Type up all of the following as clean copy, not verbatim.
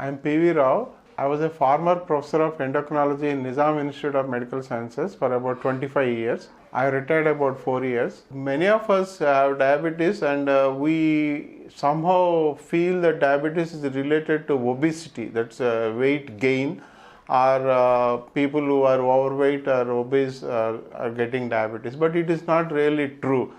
I am P.V. Rao. I was a former professor of endocrinology in Nizam Institute of Medical Sciences for about 25 years. I retired about 4 years. Many of us have diabetes, and we somehow feel that diabetes is related to obesity, that's weight gain, or people who are overweight or obese are getting diabetes. But it is not really true.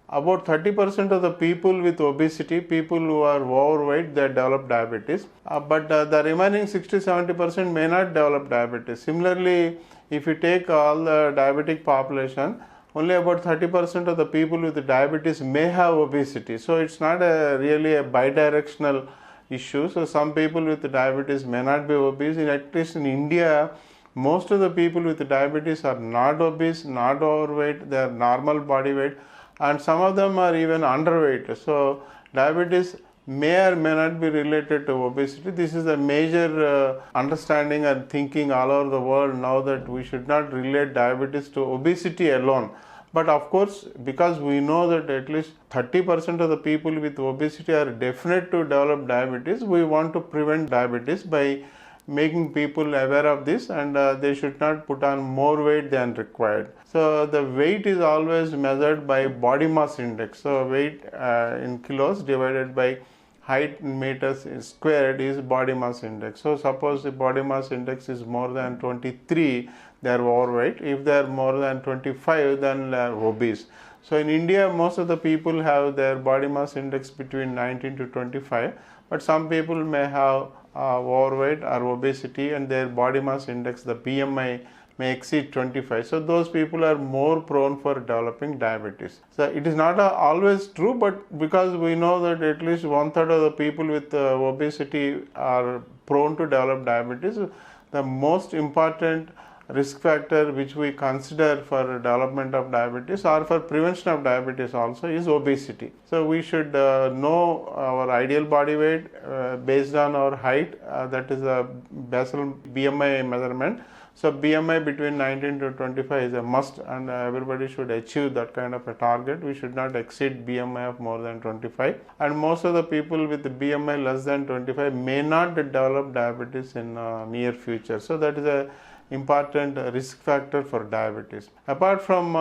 About 30% of the people with obesity, people who are overweight, they develop diabetes. But the remaining 60-70% may not develop diabetes. Similarly, if you take all the diabetic population, only about 30% of the people with diabetes may have obesity. So it's not really a bidirectional issue. So some people with diabetes may not be obese. At least in India, most of the people with diabetes are not obese, not overweight, they are normal body weight, and some of them are even underweight. So diabetes may or may not be related to obesity. This is a major understanding and thinking all over the world now, that we should not relate diabetes to obesity alone. But of course, because we know that at least 30% of the people with obesity are definite to develop diabetes, we want to prevent diabetes by making people aware of this, and they should not put on more weight than required. So the weight is always measured by body mass index. So weight in kilos divided by height in meters squared is body mass index. So suppose the body mass index is more than 23, they are overweight. If they are more than 25, then they are obese. So in India, most of the people have their body mass index between 19 to 25, but some people may have overweight or obesity, and their body mass index, the BMI, may exceed 25. So those people are more prone for developing diabetes. So it is not always true, but because we know that at least 1/3 of the people with obesity are prone to develop diabetes, the most important risk factor which we consider for development of diabetes or for prevention of diabetes also is obesity. So we should know our ideal body weight based on our height, that is a basal BMI measurement. So BMI between 19 to 25 is a must, and everybody should achieve that kind of a target. We should not exceed BMI of more than 25, and most of the people with the BMI less than 25 may not develop diabetes in near future. So that is a important risk factor for diabetes. Apart from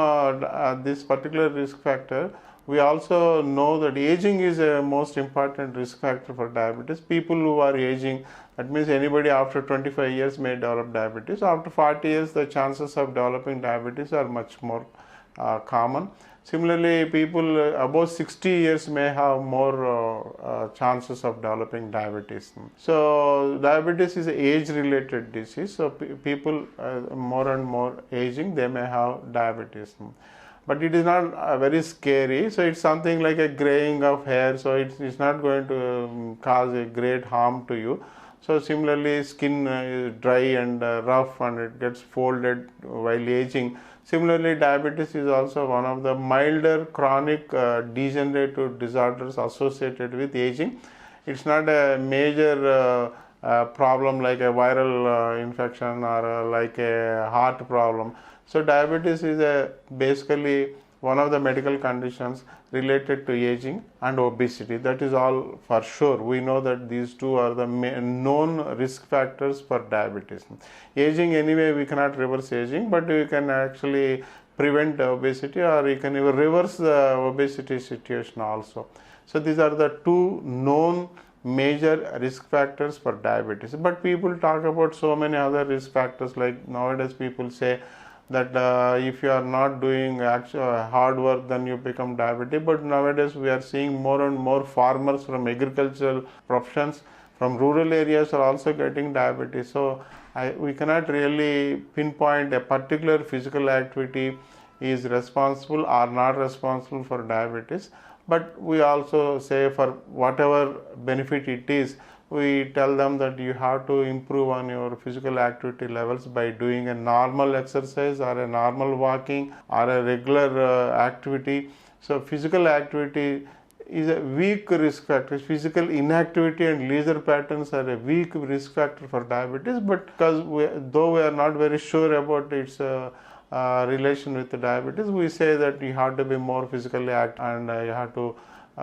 this particular risk factor, we also know that aging is a most important risk factor for diabetes. People who are aging, that means anybody after 25 years may develop diabetes. After 40 years, the chances of developing diabetes are much more common. Similarly, people above 60 years may have more chances of developing diabetes. So diabetes is an age-related disease. So people more and more aging, they may have diabetes. But it is not very scary. So it's something like a graying of hair. So it's not going to cause a great harm to you. So similarly, skin is dry and rough, and it gets folded while aging. Similarly, diabetes is also one of the milder chronic degenerative disorders associated with aging. It's not a major problem like a viral infection or like a heart problem. So diabetes is basically one of the medical conditions related to aging and obesity. That is all for sure. We know that these two are the known risk factors for diabetes. Aging, anyway, we cannot reverse aging, but we can actually prevent obesity, or you can even reverse the obesity situation also. So these are the two known major risk factors for diabetes. But people talk about so many other risk factors, like nowadays people say that if you are not doing actual hard work, then you become diabetic. But nowadays we are seeing more and more farmers from agricultural professions from rural areas are also getting diabetes. So we cannot really pinpoint a particular physical activity is responsible or not responsible for diabetes. But we also say for whatever benefit it is, we tell them that you have to improve on your physical activity levels by doing a normal exercise or a normal walking or a regular activity. So physical activity is a weak risk factor. Physical inactivity and leisure patterns are a weak risk factor for diabetes, but because though we are not very sure about its relation with the diabetes, we say that you have to be more physically active, and you have to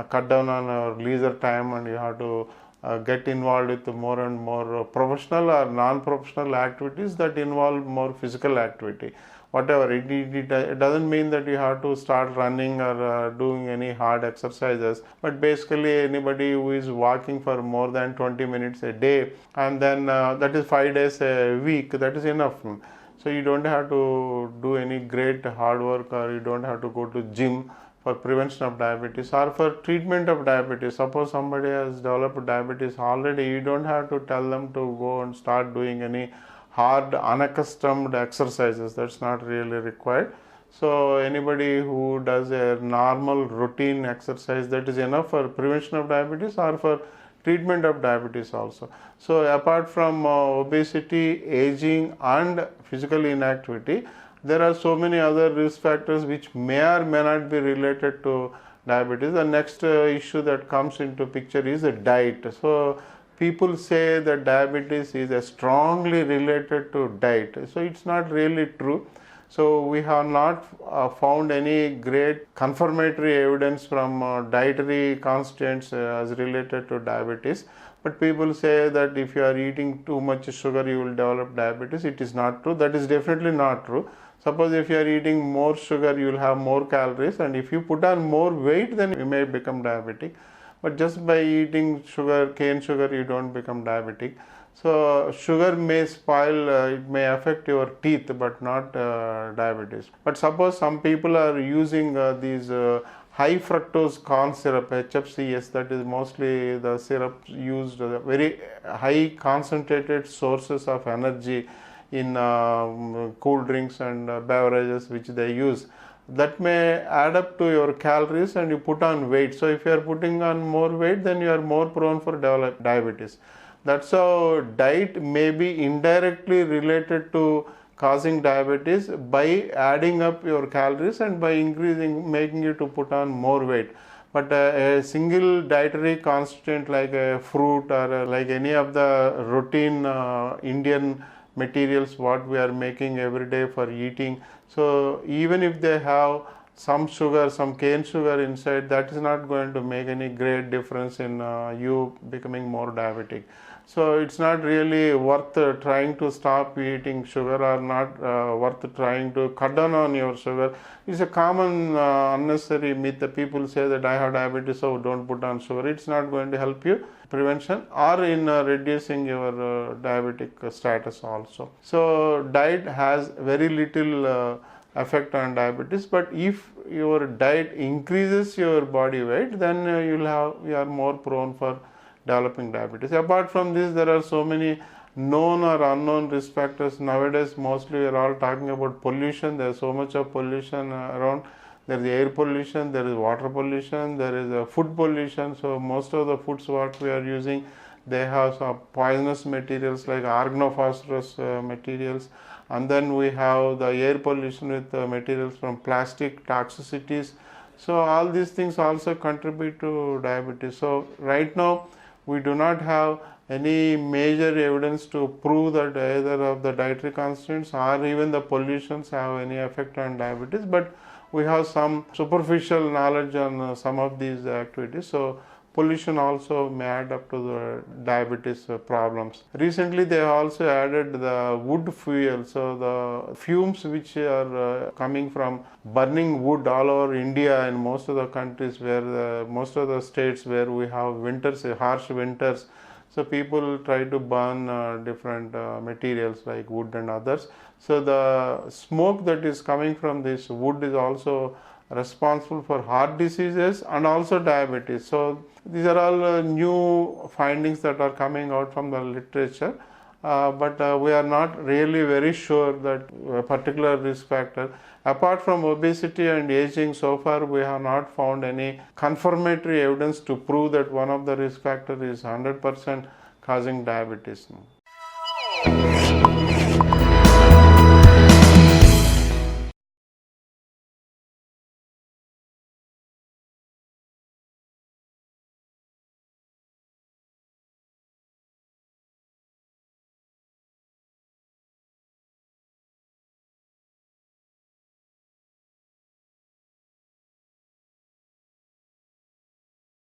cut down on your leisure time, and you have to get involved with more and more professional or non-professional activities that involve more physical activity. Whatever, it doesn't mean that you have to start running or doing any hard exercises, but basically anybody who is walking for more than 20 minutes a day, and then that is 5 days a week, that is enough. So you don't have to do any great hard work, or you don't have to go to gym for prevention of diabetes or for treatment of diabetes. Suppose somebody has developed diabetes already, you don't have to tell them to go and start doing any hard unaccustomed exercises. That's not really required. So anybody who does a normal routine exercise, that is enough for prevention of diabetes or for treatment of diabetes also. So apart from obesity, aging and physical inactivity, there are so many other risk factors which may or may not be related to diabetes. The next issue that comes into picture is a diet. So people say that diabetes is strongly related to diet. So it's not really true. So we have not found any great confirmatory evidence from dietary constants as related to diabetes. But people say that if you are eating too much sugar, you will develop diabetes. It is not true. That is definitely not true. Suppose if you are eating more sugar, you will have more calories, and if you put on more weight, then you may become diabetic. But just by eating sugar, cane sugar, you don't become diabetic. So sugar may spoil, it may affect your teeth, but not diabetes. But suppose some people are using these high fructose corn syrup, HFCS, that is mostly the syrup used, very high concentrated sources of energy in cool drinks and beverages which they use. That may add up to your calories and you put on weight. So if you are putting on more weight, then you are more prone for develop diabetes. That's how diet may be indirectly related to causing diabetes by adding up your calories and by making you to put on more weight. But a single dietary constant like a fruit or like any of the routine Indian materials what we are making every day for eating, so even if they have some sugar, some cane sugar inside, that is not going to make any great difference in you becoming more diabetic. So it's not really worth trying to stop eating sugar, or not worth trying to cut down on your sugar. It's a common unnecessary myth that people say that I have diabetes, so don't put on sugar. It's not going to help you prevention or in reducing your diabetic status also. So diet has very little effect on diabetes, but if your diet increases your body weight, then you are more prone for developing diabetes. Apart from this, there are so many known or unknown risk factors. Nowadays, mostly we are all talking about pollution. There is so much of pollution around. There is air pollution, there is water pollution, there is food pollution. So most of the foods what we are using, they have some poisonous materials like organophosphorus materials. And then we have the air pollution with materials from plastic toxicities. So all these things also contribute to diabetes. So right now we do not have any major evidence to prove that either of the dietary constants or even the pollutions have any effect on diabetes, but we have some superficial knowledge on some of these activities. So pollution also may add up to the diabetes problems. Recently they have also added the wood fuel. So the fumes which are coming from burning wood all over India and most of the countries where most of the states where we have winters, harsh winters. So people try to burn different materials like wood and others. So the smoke that is coming from this wood is also responsible for heart diseases and also diabetes. So these are all new findings that are coming out from the literature, but we are not really very sure that a particular risk factor. Apart from obesity and aging, so far we have not found any confirmatory evidence to prove that one of the risk factors is 100% causing diabetes.